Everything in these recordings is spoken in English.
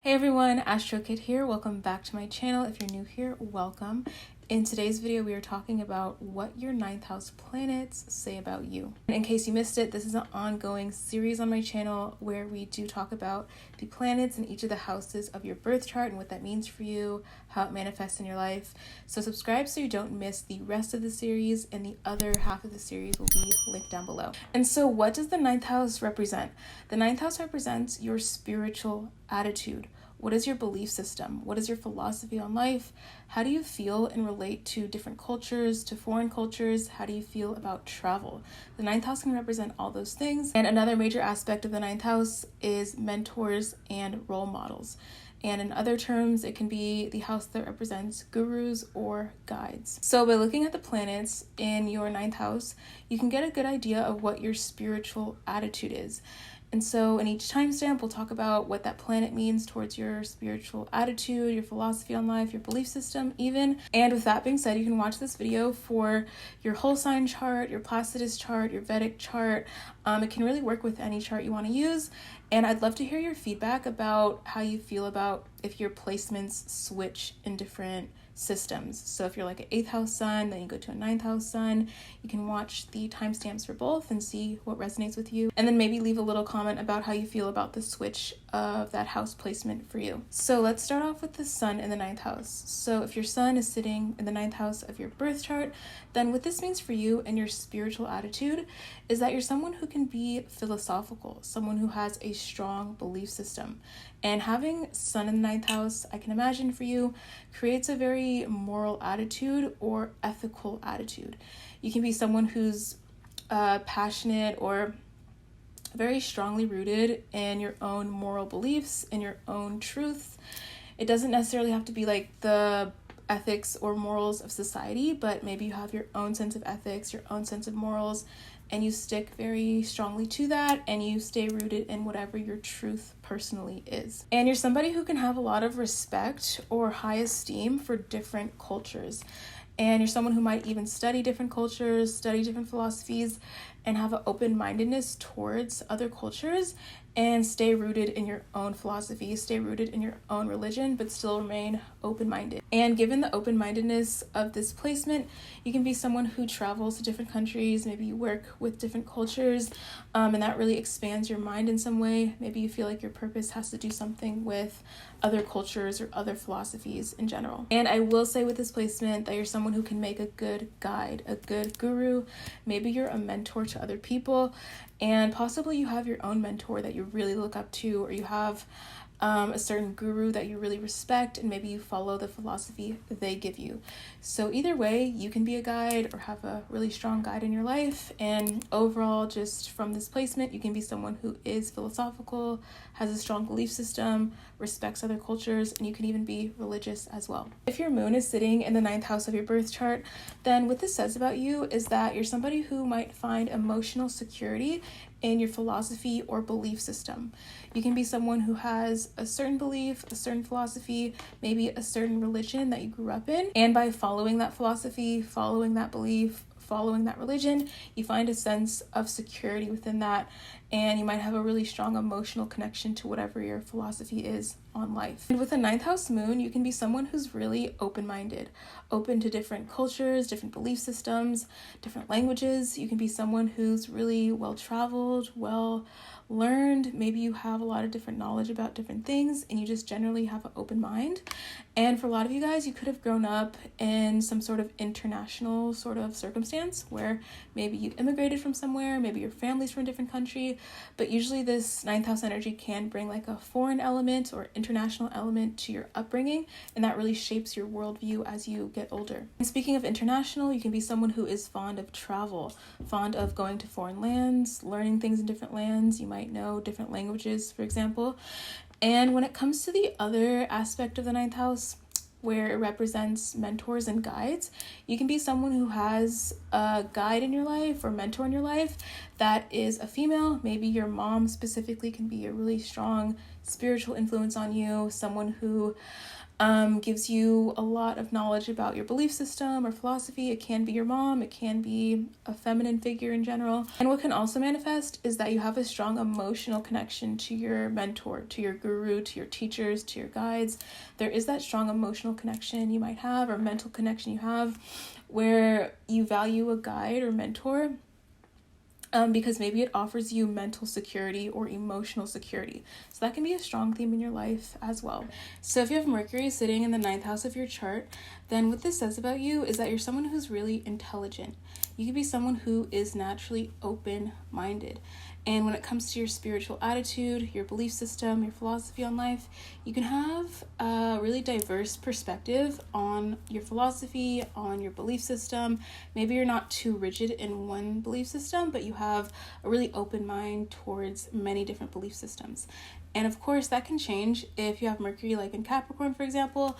Hey everyone, AstroKid here. Welcome back to my channel. If you're new here, welcome. In today's video, we are talking about what your ninth house planets say about you. And in case you missed it, this is an ongoing series on my channel where we do talk about the planets in each of the houses of your birth chart and what that means for you, how it manifests in your life. So subscribe so you don't miss the rest of the series, and the other half of the series will be linked down below. And so what does the ninth house represent? The ninth house represents your spiritual attitude. What is your belief system? What is your philosophy on life? How do you feel and relate to different cultures, to foreign cultures? How do you feel about travel? The ninth house can represent all those things. And another major aspect of the ninth house is mentors and role models. And in other terms, it can be the house that represents gurus or guides. So by looking at the planets in your ninth house, you can get a good idea of what your spiritual attitude is. And so in each timestamp, we'll talk about what that planet means towards your spiritual attitude, your philosophy on life, your belief system even. And with that being said, you can watch this video for your whole sign chart, your Placidus chart, your Vedic chart. It can really work with any chart you want to use. And I'd love to hear your feedback about how you feel about if your placements switch in different systems. So if you're like an 8th house sun, then you go to a 9th house sun. You can watch the timestamps for both and see what resonates with you. And then maybe leave a little comment about how you feel about the switch of that house placement for you. So let's start off with the sun in the 9th house. So if your sun is sitting in the 9th house of your birth chart, then what this means for you and your spiritual attitude is that you're someone who can be philosophical, someone who has a strong belief system. And having sun in the 9th house, I can imagine for you, creates a very moral attitude or ethical attitude. You can be someone who's passionate or very strongly rooted in your own moral beliefs, in your own truth. It doesn't necessarily have to be like the ethics or morals of society, but maybe you have your own sense of ethics, your own sense of morals, and you stick very strongly to that, and you stay rooted in whatever your truth personally is. And you're somebody who can have a lot of respect or high esteem for different cultures. And you're someone who might even study different cultures, study different philosophies, and have an open-mindedness towards other cultures, and stay rooted in your own philosophy, stay rooted in your own religion, but still remain open-minded. And given the open-mindedness of this placement, you can be someone who travels to different countries, maybe you work with different cultures, and that really expands your mind in some way. Maybe you feel like your purpose has to do something with other cultures or other philosophies in general. And I will say with this placement that you're someone who can make a good guide, a good guru. Maybe you're a mentor to other people, and possibly you have your own mentor that you really look up to, or you have a certain guru that you really respect, and maybe you follow the philosophy they give you. So either way, you can be a guide or have a really strong guide in your life. And overall, just from this placement, you can be someone who is philosophical, has a strong belief system, respects other cultures, and you can even be religious as well. If your moon is sitting in the 9th house of your birth chart, then what this says about you is that you're somebody who might find emotional security in your philosophy or belief system. You can be someone who has a certain belief, a certain philosophy, maybe a certain religion that you grew up in, and by following that philosophy, following that belief, following that religion, you find a sense of security within that, and you might have a really strong emotional connection to whatever your philosophy is on life. And with a 9th house moon, you can be someone who's really open-minded, open to different cultures, different belief systems, different languages. You can be someone who's really well-traveled, well-learned. Maybe you have a lot of different knowledge about different things, and you just generally have an open mind. And for a lot of you guys, you could have grown up in some sort of international sort of circumstance where maybe you immigrated from somewhere, maybe your family's from a different country, but usually this 9th house energy can bring like a foreign element or international element to your upbringing, and that really shapes your worldview as you get older. And speaking of international, you can be someone who is fond of travel, fond of going to foreign lands, learning things in different lands. You might know different languages, for example. And when it comes to the other aspect of the 9th house, where it represents mentors and guides, you can be someone who has a guide in your life or mentor in your life that is a female. Maybe your mom specifically can be a really strong spiritual influence on you, someone who gives you a lot of knowledge about your belief system or philosophy. It can be your mom, it can be a feminine figure in general. And what can also manifest is that you have a strong emotional connection to your mentor, to your guru, to your teachers, to your guides. There is that strong emotional connection you might have, or mental connection you have, where you value a guide or mentor because maybe it offers you mental security or emotional security. So that can be a strong theme in your life as well. So if you have Mercury sitting in the 9th house of your chart, then what this says about you is that you're someone who's really intelligent. You could be someone who is naturally open-minded. And when it comes to your spiritual attitude, your belief system, your philosophy on life, you can have a really diverse perspective on your philosophy, on your belief system. Maybe you're not too rigid in one belief system, but you have a really open mind towards many different belief systems. And of course, that can change if you have Mercury like in Capricorn, for example.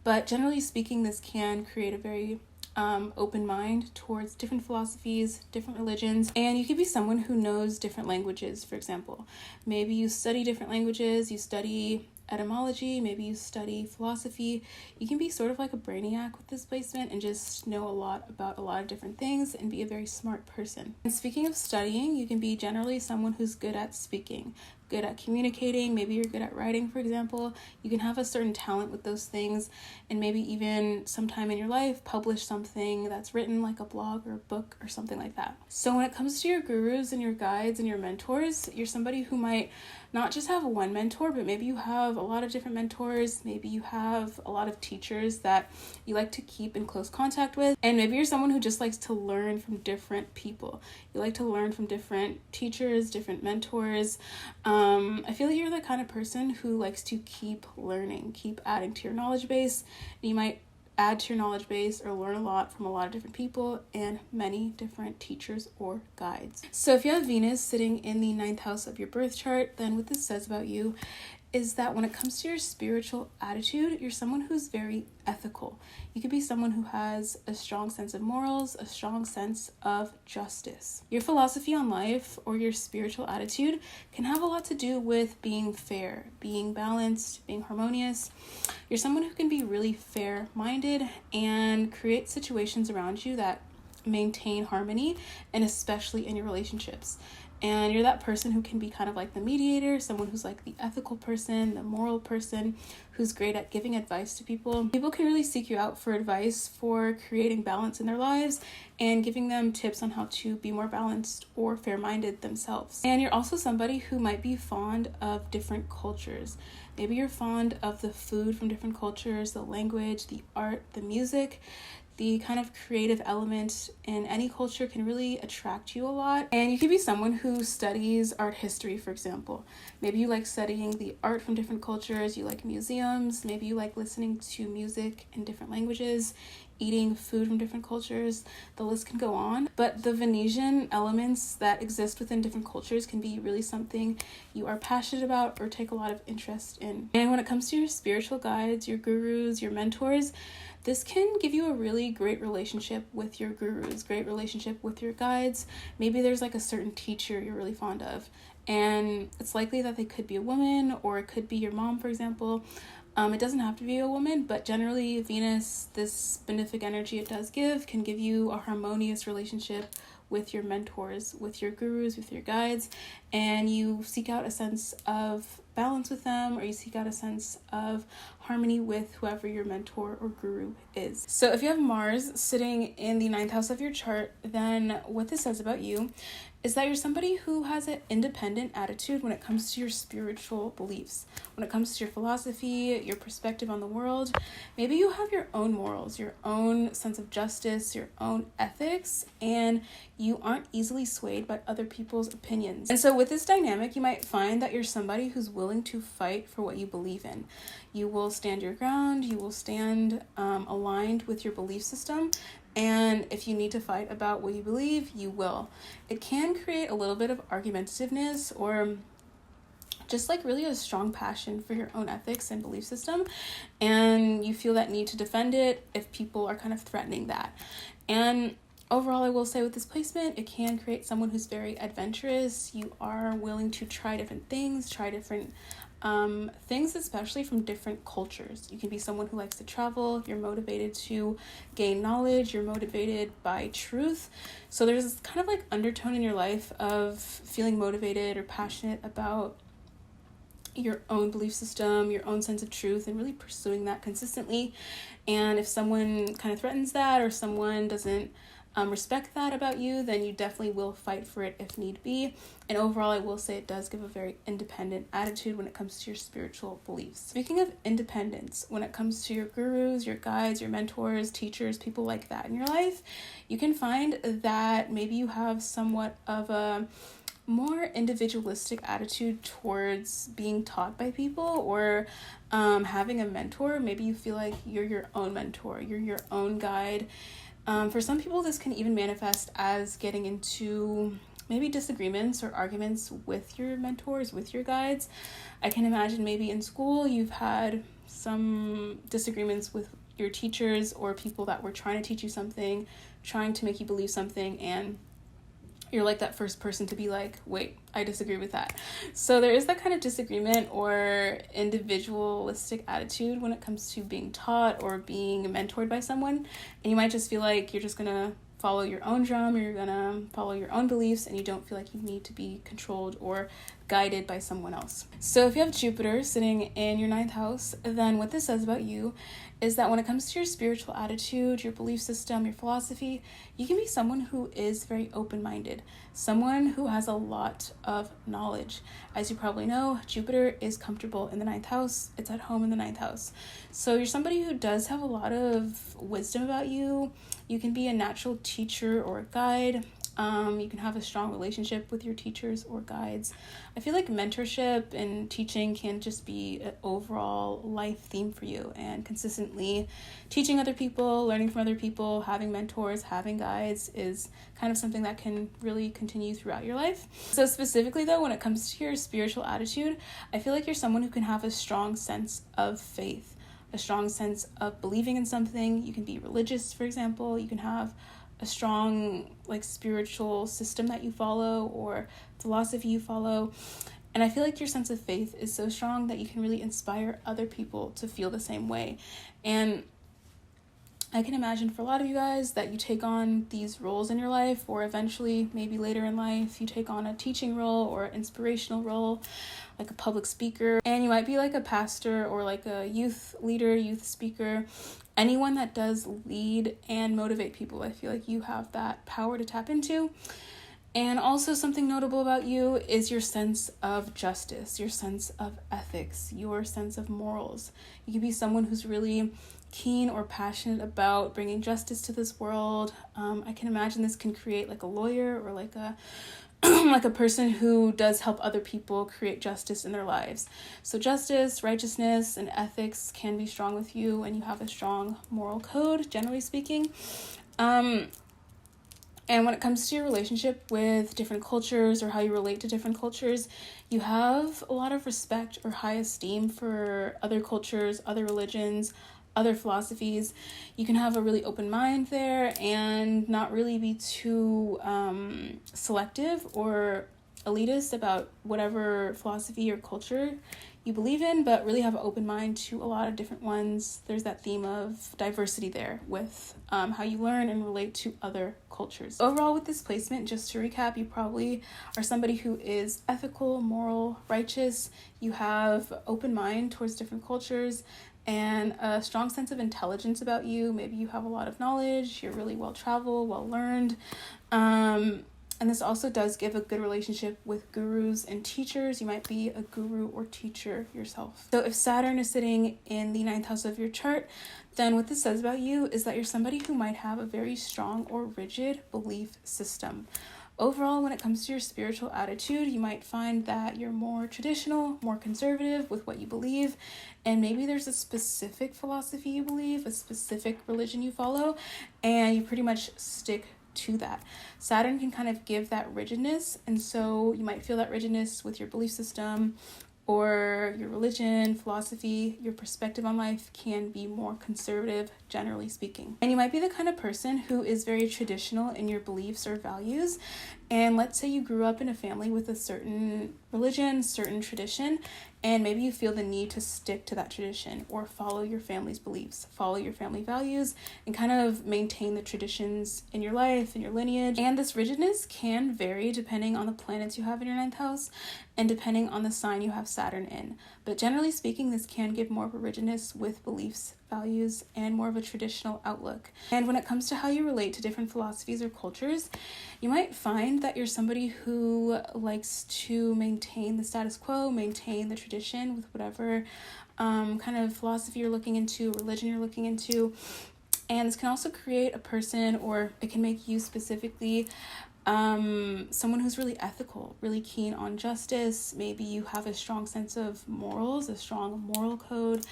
But generally speaking, this can create a very open mind towards different philosophies, different religions. And you could be someone who knows different languages, for example. Maybe you study different languages, you study etymology, maybe you study philosophy. You can be sort of like a brainiac with this placement and just know a lot about a lot of different things and be a very smart person. And speaking of studying, you can be generally someone who's good at speaking, good at communicating. Maybe you're good at writing, for example. You can have a certain talent with those things, and maybe even sometime in your life publish something that's written, like a blog or a book or something like that. So when it comes to your gurus and your guides and your mentors, you're somebody who might not just have one mentor, but maybe you have a lot of different mentors. Maybe you have a lot of teachers that you like to keep in close contact with. And maybe you're someone who just likes to learn from different people. You like to learn from different teachers, different mentors. I feel like you're the kind of person who likes to keep learning, keep adding to your knowledge base. And you might add to your knowledge base or learn a lot from a lot of different people and many different teachers or guides. So if you have Venus sitting in the 9th house of your birth chart, then what this says about you is that when it comes to your spiritual attitude, you're someone who's very ethical. You could be someone who has a strong sense of morals, a strong sense of justice. Your philosophy on life or your spiritual attitude can have a lot to do with being fair, being balanced, being harmonious. You're someone who can be really fair-minded and create situations around you that maintain harmony, and especially in your relationships. And you're that person who can be kind of like the mediator, someone who's like the ethical person, the moral person, who's great at giving advice to people. People can really seek you out for advice for creating balance in their lives and giving them tips on how to be more balanced or fair-minded themselves. And you're also somebody who might be fond of different cultures. Maybe you're fond of the food from different cultures, the language, the art, the music. The kind of creative element in any culture can really attract you a lot. And you could be someone who studies art history, for example. Maybe you like studying the art from different cultures, you like museums, maybe you like listening to music in different languages, eating food from different cultures. The list can go on. But the Venetian elements that exist within different cultures can be really something you are passionate about or take a lot of interest in. And when it comes to your spiritual guides, your gurus, your mentors, this can give you a really great relationship with your gurus, great relationship with your guides. Maybe there's like a certain teacher you're really fond of, and it's likely that they could be a woman, or it could be your mom, for example. It doesn't have to be a woman, but generally Venus, this benefic energy it does give, can give you a harmonious relationship with your mentors, with your gurus, with your guides, and you seek out a sense of balance with them, or you seek out a sense of harmony with whoever your mentor or guru is. So if you have Mars sitting in the 9th house of your chart, then what this says about you is that you're somebody who has an independent attitude when it comes to your spiritual beliefs, when it comes to your philosophy, your perspective on the world. Maybe you have your own morals, your own sense of justice, your own ethics, and you aren't easily swayed by other people's opinions. And so with this dynamic, you might find that you're somebody who's willing to fight for what you believe in. You will stand your ground, you will stand aligned with your belief system, and if you need to fight about what you believe, you will. It can create a little bit of argumentativeness or just like really a strong passion for your own ethics and belief system, and you feel that need to defend it if people are kind of threatening that. And overall, I will say with this placement, it can create someone who's very adventurous. You are willing to try different things, try different things, especially from different cultures. You can be someone who likes to travel, you're motivated to gain knowledge, you're motivated by truth. So there's this kind of like undertone in your life of feeling motivated or passionate about your own belief system, your own sense of truth, and really pursuing that consistently. And if someone kind of threatens that, or someone doesn't respect that about you, then you definitely will fight for it if need be. And overall, I will say it does give a very independent attitude when it comes to your spiritual beliefs. Speaking of independence, when it comes to your gurus, your guides, your mentors, teachers, people like that in your life, you can find that maybe you have somewhat of a more individualistic attitude towards being taught by people, or having a mentor. Maybe you feel like you're your own mentor, you're your own guide. For some people, this can even manifest as getting into maybe disagreements or arguments with your mentors, with your guides. I can imagine maybe in school you've had some disagreements with your teachers or people that were trying to teach you something, trying to make you believe something, and you're like that first person to be like, wait, I disagree with that. So there is that kind of disagreement or individualistic attitude when it comes to being taught or being mentored by someone. And you might just feel like you're just gonna follow your own drum, or you're gonna follow your own beliefs, and you don't feel like you need to be controlled or guided by someone else. So if you have Jupiter sitting in your 9th house, then what this says about you is that when it comes to your spiritual attitude, your belief system, your philosophy, you can be someone who is very open-minded, someone who has a lot of knowledge. As you probably know, Jupiter is comfortable in the 9th house. It's at home in the 9th house. So you're somebody who does have a lot of wisdom about you. You can be a natural teacher or a guide. You can have a strong relationship with your teachers or guides. I feel like mentorship and teaching can just be an overall life theme for you, and consistently teaching other people, learning from other people, having mentors, having guides is kind of something that can really continue throughout your life. So specifically though, when it comes to your spiritual attitude, I feel like you're someone who can have a strong sense of faith, a strong sense of believing in something. You can be religious, for example. You can have a strong spiritual system that you follow or philosophy you follow. And I feel like your sense of faith is so strong that you can really inspire other people to feel the same way. And I can imagine for a lot of you guys that you take on these roles in your life, or eventually maybe later in life you take on a teaching role or inspirational role, like a public speaker, and you might be like a pastor or like a youth leader, youth speaker, anyone that does lead and motivate people. I feel like you have that power to tap into. And also something notable about you is your sense of justice, your sense of ethics, your sense of morals. You can be someone who's really keen or passionate about bringing justice to this world. I can imagine this can create like a lawyer or like a like a person who does help other people create justice in their lives. So justice, righteousness, and ethics can be strong with you, and you have a strong moral code, generally speaking. And when it comes to your relationship with different cultures or how you relate to different cultures, you have a lot of respect or high esteem for other cultures, other religions, other philosophies. You can have a really open mind there and not really be too selective or elitist about whatever philosophy or culture you believe in, but really have an open mind to a lot of different ones. There's that theme of diversity there with how you learn and relate to other cultures. Overall, with this placement, just to recap, you probably are somebody who is ethical, moral, righteous. You have open mind towards different cultures and a strong sense of intelligence about you. Maybe you have a lot of knowledge, you're really well-traveled, well-learned. And this also does give a good relationship with gurus and teachers. You might be a guru or teacher yourself. So if Saturn is sitting in the 9th house of your chart, then what this says about you is that you're somebody who might have a very strong or rigid belief system. Overall, when it comes to your spiritual attitude, you might find that you're more traditional, more conservative with what you believe, and maybe there's a specific philosophy you believe, a specific religion you follow, and you pretty much stick to that. Saturn can kind of give that rigidness, and so you might feel that rigidness with your belief system or your religion, philosophy. Your perspective on life can be more conservative, generally speaking. And you might be the kind of person who is very traditional in your beliefs or values, And let's say you grew up in a family with a certain religion, certain tradition, and maybe you feel the need to stick to that tradition or follow your family's beliefs, follow your family values, and kind of maintain the traditions in your life, in your lineage. And this rigidness can vary depending on the planets you have in your 9th house and depending on the sign you have Saturn in. But generally speaking, this can give more of a rigidness with beliefs, values, and more of a traditional outlook. And when it comes to how you relate to different philosophies or cultures, you might find that you're somebody who likes to maintain the status quo, maintain the tradition with whatever kind of philosophy you're looking into, religion you're looking into. And this can also create a person, or it can make you specifically someone who's really ethical, really keen on justice. Maybe you have a strong sense of morals, a strong moral code,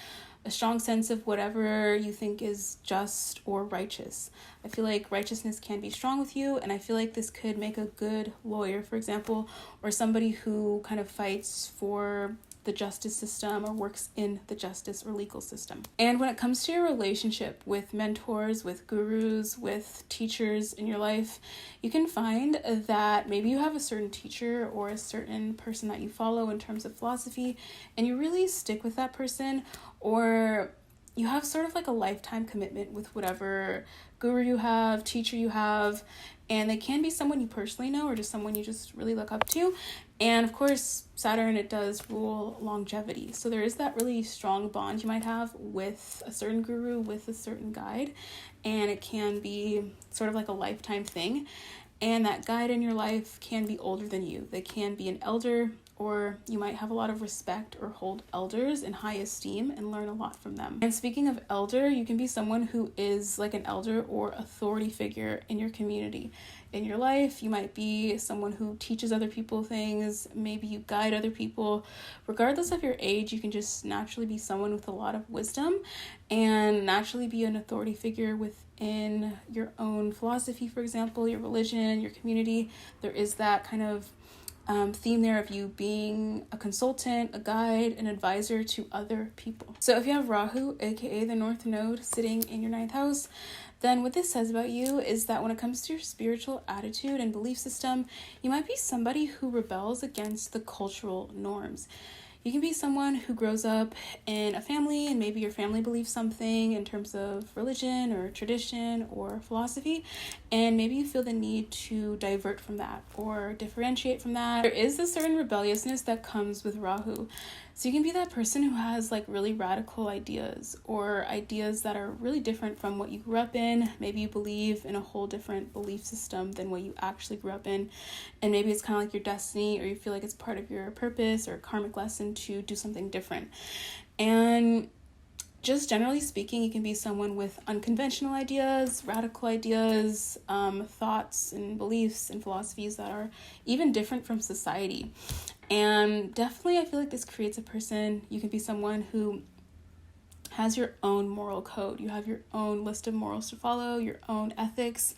a strong sense of whatever you think is just or righteous. I feel like righteousness can be strong with you, and I feel like this could make a good lawyer, for example, or somebody who kind of fights for the justice system or works in the justice or legal system. And when it comes to your relationship with mentors, with gurus, with teachers in your life, you can find that maybe you have a certain teacher or a certain person that you follow in terms of philosophy, and you really stick with that person, or you have sort of like a lifetime commitment with whatever guru you have, teacher you have, and they can be someone you personally know or just someone you just really look up to. And of course, Saturn, it does rule longevity. So there is that really strong bond you might have with a certain guru, with a certain guide, and it can be sort of like a lifetime thing. And that guide in your life can be older than you. They can be an elder, or you might have a lot of respect or hold elders in high esteem and learn a lot from them. And speaking of elder, you can be someone who is like an elder or authority figure in your community. In your life, you might be someone who teaches other people things, maybe you guide other people. Regardless of your age, you can just naturally be someone with a lot of wisdom and naturally be an authority figure within your own philosophy, for example, your religion, your community. There is that kind of theme there of you being a consultant, a guide, an advisor to other people. So if you have Rahu, aka the North Node, sitting in your 9th house, then what this says about you is that when it comes to your spiritual attitude and belief system, you might be somebody who rebels against the cultural norms. You can be someone who grows up in a family and maybe your family believes something in terms of religion or tradition or philosophy, and maybe you feel the need to divert from that or differentiate from that. There is a certain rebelliousness that comes with Rahu. So you can be that person who has like really radical ideas or ideas that are really different from what you grew up in. Maybe you believe in a whole different belief system than what you actually grew up in. And maybe it's kind of like your destiny, or you feel like it's part of your purpose or karmic lesson to do something different. And just generally speaking, you can be someone with unconventional ideas, radical ideas, thoughts and beliefs and philosophies that are even different from society. And definitely, I feel like this creates a person. You can be someone who has your own moral code. You have your own list of morals to follow, your own ethics.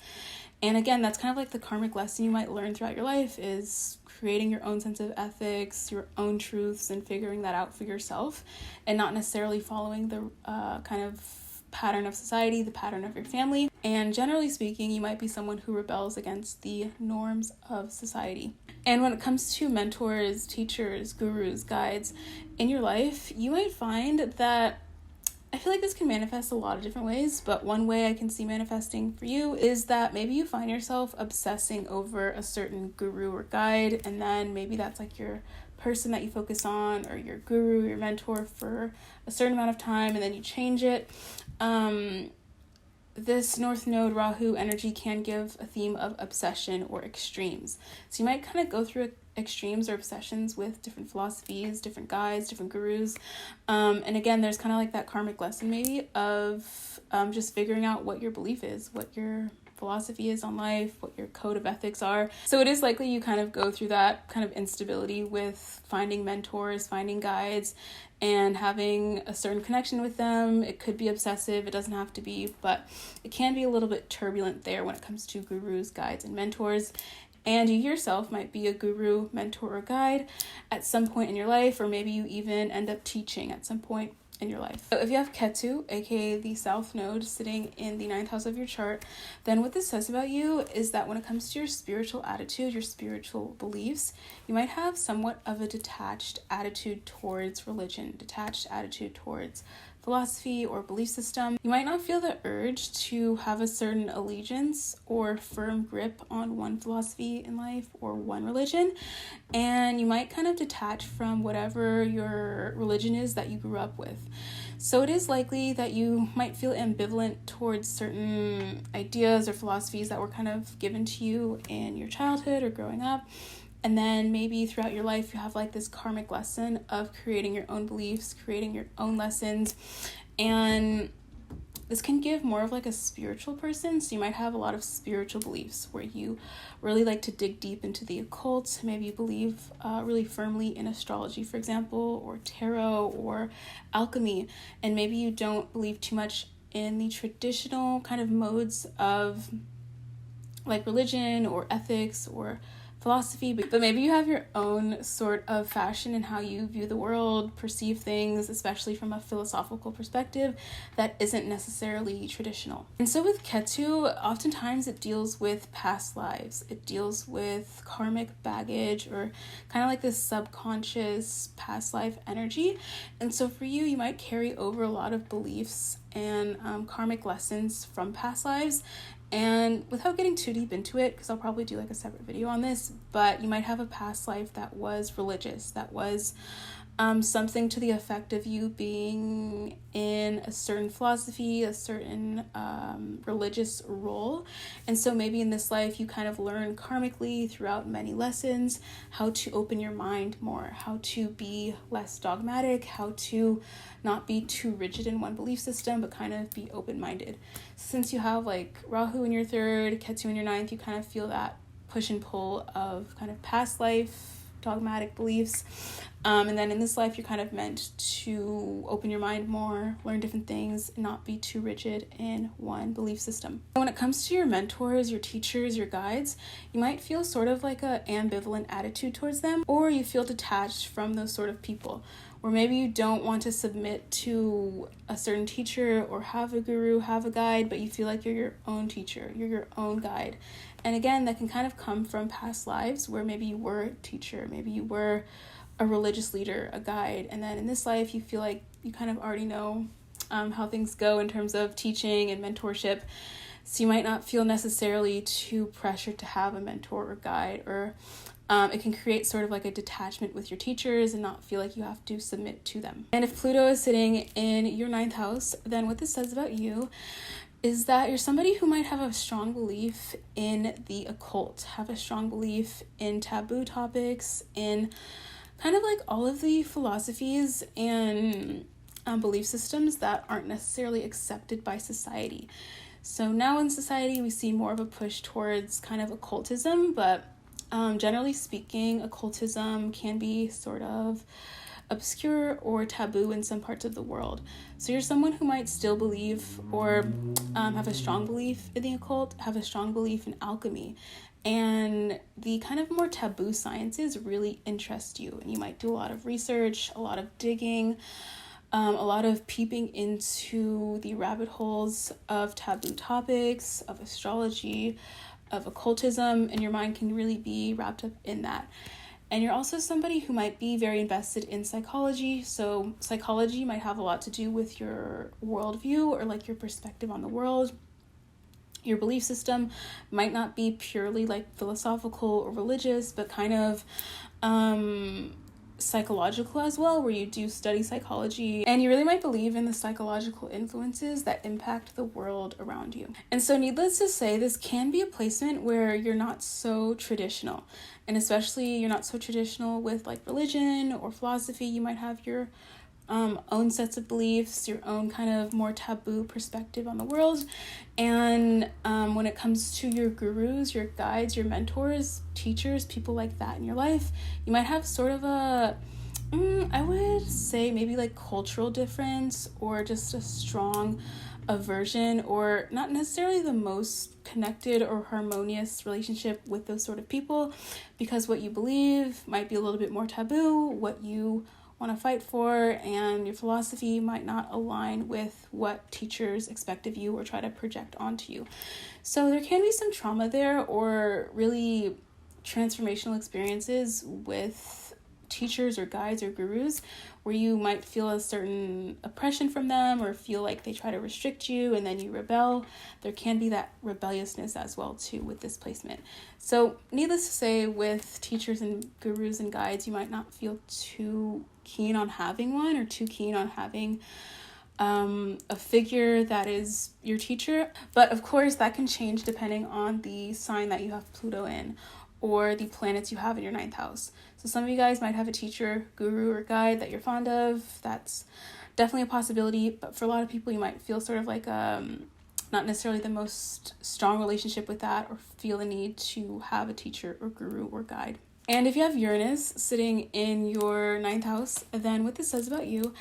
And again, that's kind of like the karmic lesson you might learn throughout your life, is creating your own sense of ethics, your own truths, and figuring that out for yourself, and not necessarily following the kind of pattern of society, the pattern of your family. And generally speaking, you might be someone who rebels against the norms of society. And when it comes to mentors, teachers, gurus, guides in your life, you might find that I feel like this can manifest a lot of different ways, but one way I can see manifesting for you is that maybe you find yourself obsessing over a certain guru or guide, and then maybe that's like your person that you focus on, or your guru, your mentor, for a certain amount of time, and then you change it. This North Node Rahu energy can give a theme of obsession or extremes. So you might kind of go through extremes or obsessions with different philosophies, different guides, different gurus. And again, there's kind of like that karmic lesson maybe of just figuring out what your belief is, what your philosophy is on life, what your code of ethics are. So it is likely you kind of go through that kind of instability with finding mentors, finding guides, and having a certain connection with them. It could be obsessive, it doesn't have to be, but it can be a little bit turbulent there when it comes to gurus, guides, and mentors. And you yourself might be a guru, mentor, or guide at some point in your life, or maybe you even end up teaching at some point in your life. So if you have KETU, aka the South Node, sitting in the 9th house of your chart, then what this says about you is that when it comes to your spiritual attitude, your spiritual beliefs, you might have somewhat of a detached attitude towards religion, detached attitude towards philosophy or belief system. You might not feel the urge to have a certain allegiance or firm grip on one philosophy in life or one religion, and you might kind of detach from whatever your religion is that you grew up with. So it is likely that you might feel ambivalent towards certain ideas or philosophies that were kind of given to you in your childhood or growing up. And then maybe throughout your life, you have like this karmic lesson of creating your own beliefs, creating your own lessons. And this can give more of like a spiritual person. So you might have a lot of spiritual beliefs where you really like to dig deep into the occult. Maybe you believe really firmly in astrology, for example, or tarot or alchemy. And maybe you don't believe too much in the traditional kind of modes of like religion or ethics or philosophy, but maybe you have your own sort of fashion in how you view the world, perceive things, especially from a philosophical perspective that isn't necessarily traditional. And so with KETU, oftentimes it deals with past lives. It deals with karmic baggage or kind of like this subconscious past life energy. And so for you, you might carry over a lot of beliefs and karmic lessons from past lives. And without getting too deep into it, because I'll probably do like a separate video on this, but you might have a past life that was religious, that was something to the effect of you being in a certain philosophy, a certain religious role. And so maybe in this life, you kind of learn karmically throughout many lessons how to open your mind more, how to be less dogmatic, how to not be too rigid in one belief system, but kind of be open-minded. Since you have like RAHU in your 3rd, KETU in your 9th, you kind of feel that push and pull of kind of past life dogmatic beliefs. And then in this life, you're kind of meant to open your mind more, learn different things, and not be too rigid in one belief system. When it comes to your mentors, your teachers, your guides, you might feel sort of like an ambivalent attitude towards them, or you feel detached from those sort of people, or maybe you don't want to submit to a certain teacher or have a guru, have a guide, but you feel like you're your own teacher, you're your own guide. And again, that can kind of come from past lives where maybe you were a teacher, maybe you were a religious leader, a guide, and then in this life you feel like you kind of already know how things go in terms of teaching and mentorship. So you might not feel necessarily too pressured to have a mentor or guide, or it can create sort of like a detachment with your teachers and not feel like you have to submit to them. And if Pluto is sitting in your 9th house, then what this says about you is that you're somebody who might have a strong belief in the occult, have a strong belief in taboo topics, in kind of like all of the philosophies and belief systems that aren't necessarily accepted by society. So now in society, we see more of a push towards kind of occultism, but generally speaking, occultism can be sort of obscure or taboo in some parts of the world. So you're someone who might still believe or have a strong belief in the occult, have a strong belief in alchemy, and the kind of more taboo sciences really interest you, and you might do a lot of research, a lot of digging, a lot of peeping into the rabbit holes of taboo topics, of astrology, of occultism, and your mind can really be wrapped up in that. And you're also somebody who might be very invested in psychology. So psychology might have a lot to do with your worldview or like your perspective on the world. Your belief system might not be purely like philosophical or religious, but kind of psychological as well, where you do study psychology, and you really might believe in the psychological influences that impact the world around you. And so needless to say, this can be a placement where you're not so traditional, and especially you're not so traditional with like religion or philosophy. You might have your own sets of beliefs, your own kind of more taboo perspective on the world. And when it comes to your gurus, your guides, your mentors, teachers, people like that in your life, you might have sort of a, I would say maybe like cultural difference, or just a strong aversion, or not necessarily the most connected or harmonious relationship with those sort of people, because what you believe might be a little bit more taboo, what you want to fight for, and your philosophy might not align with what teachers expect of you or try to project onto you. So there can be some trauma there, or really transformational experiences with teachers or guides or gurus where you might feel a certain oppression from them or feel like they try to restrict you and then you rebel. There can be that rebelliousness as well too with this placement. So needless to say, with teachers and gurus and guides, you might not feel too keen on having one or too keen on having a figure that is your teacher. But of course that can change depending on the sign that you have Pluto in or the planets you have in your 9th house. So some of you guys might have a teacher, guru, or guide that you're fond of. That's definitely a possibility. But for a lot of people, you might feel sort of like not necessarily the most strong relationship with that, or feel the need to have a teacher or guru or guide. And if you have Uranus sitting in your 9th house, then what this says about you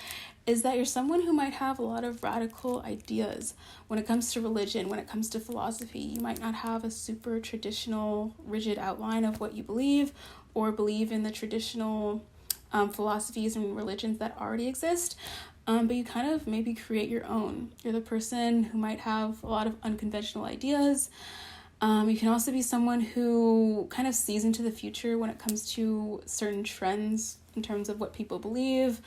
is that you're someone who might have a lot of radical ideas when it comes to religion, when it comes to philosophy. You might not have a super traditional, rigid outline of what you believe, or believe in the traditional philosophies and religions that already exist, but you kind of maybe create your own. You're the person who might have a lot of unconventional ideas. You can also be someone who kind of sees into the future when it comes to certain trends in terms of what people believe.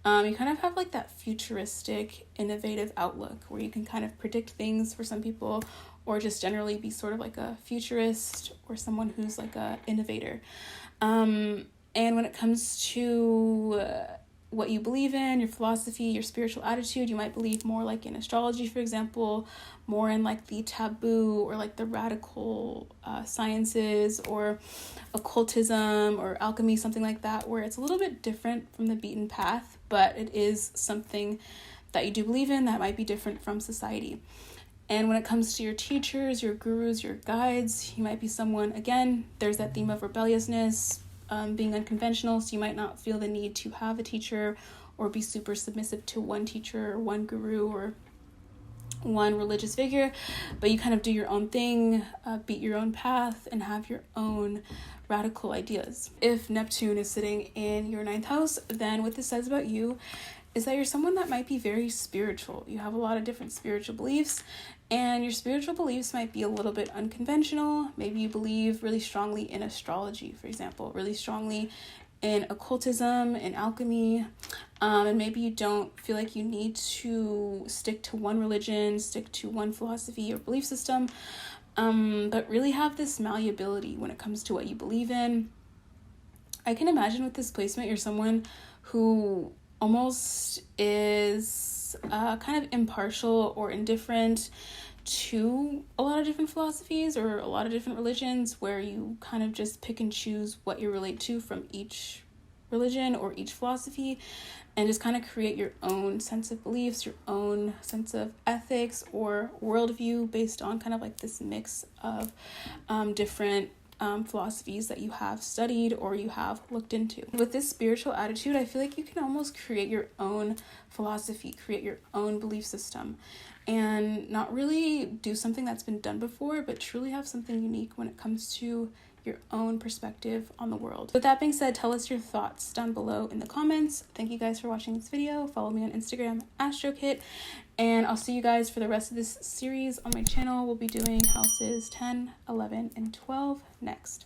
You kind of have like that futuristic, innovative outlook where you can kind of predict things for some people, or just generally be sort of like a futurist or someone who's like a innovator. And when it comes to what you believe in, your philosophy, your spiritual attitude, you might believe more like in astrology, for example, more in like the taboo or like the radical sciences, or occultism or alchemy, something like that, where it's a little bit different from the beaten path, but it is something that you do believe in that might be different from society. And when it comes to your teachers, your gurus, your guides, you might be someone, again, there's that theme of rebelliousness, being unconventional, so you might not feel the need to have a teacher or be super submissive to one teacher or one guru or one religious figure, but you kind of do your own thing, beat your own path, and have your own radical ideas. If Neptune is sitting in your 9th house, then what this says about you is that you're someone that might be very spiritual. You have a lot of different spiritual beliefs, and your spiritual beliefs might be a little bit unconventional. Maybe you believe really strongly in astrology, for example, really strongly in occultism and alchemy, and maybe you don't feel like you need to stick to one religion, stick to one philosophy or belief system, but really have this malleability when it comes to what you believe in. I can imagine with this placement, you're someone who almost is kind of impartial or indifferent to a lot of different philosophies or a lot of different religions, where you kind of just pick and choose what you relate to from each religion or each philosophy, and just kind of create your own sense of beliefs, your own sense of ethics or worldview based on kind of like this mix of different philosophies that you have studied or you have looked into. With this spiritual attitude, I feel like you can almost create your own philosophy, create your own belief system, and not really do something that's been done before, but truly have something unique when it comes to your own perspective on the world. With that being said, tell us your thoughts down below in the comments. Thank you guys for watching this video. Follow me on Instagram, AstroKit, and I'll see you guys for the rest of this series on my channel. We'll be doing houses 10, 11, and 12 next.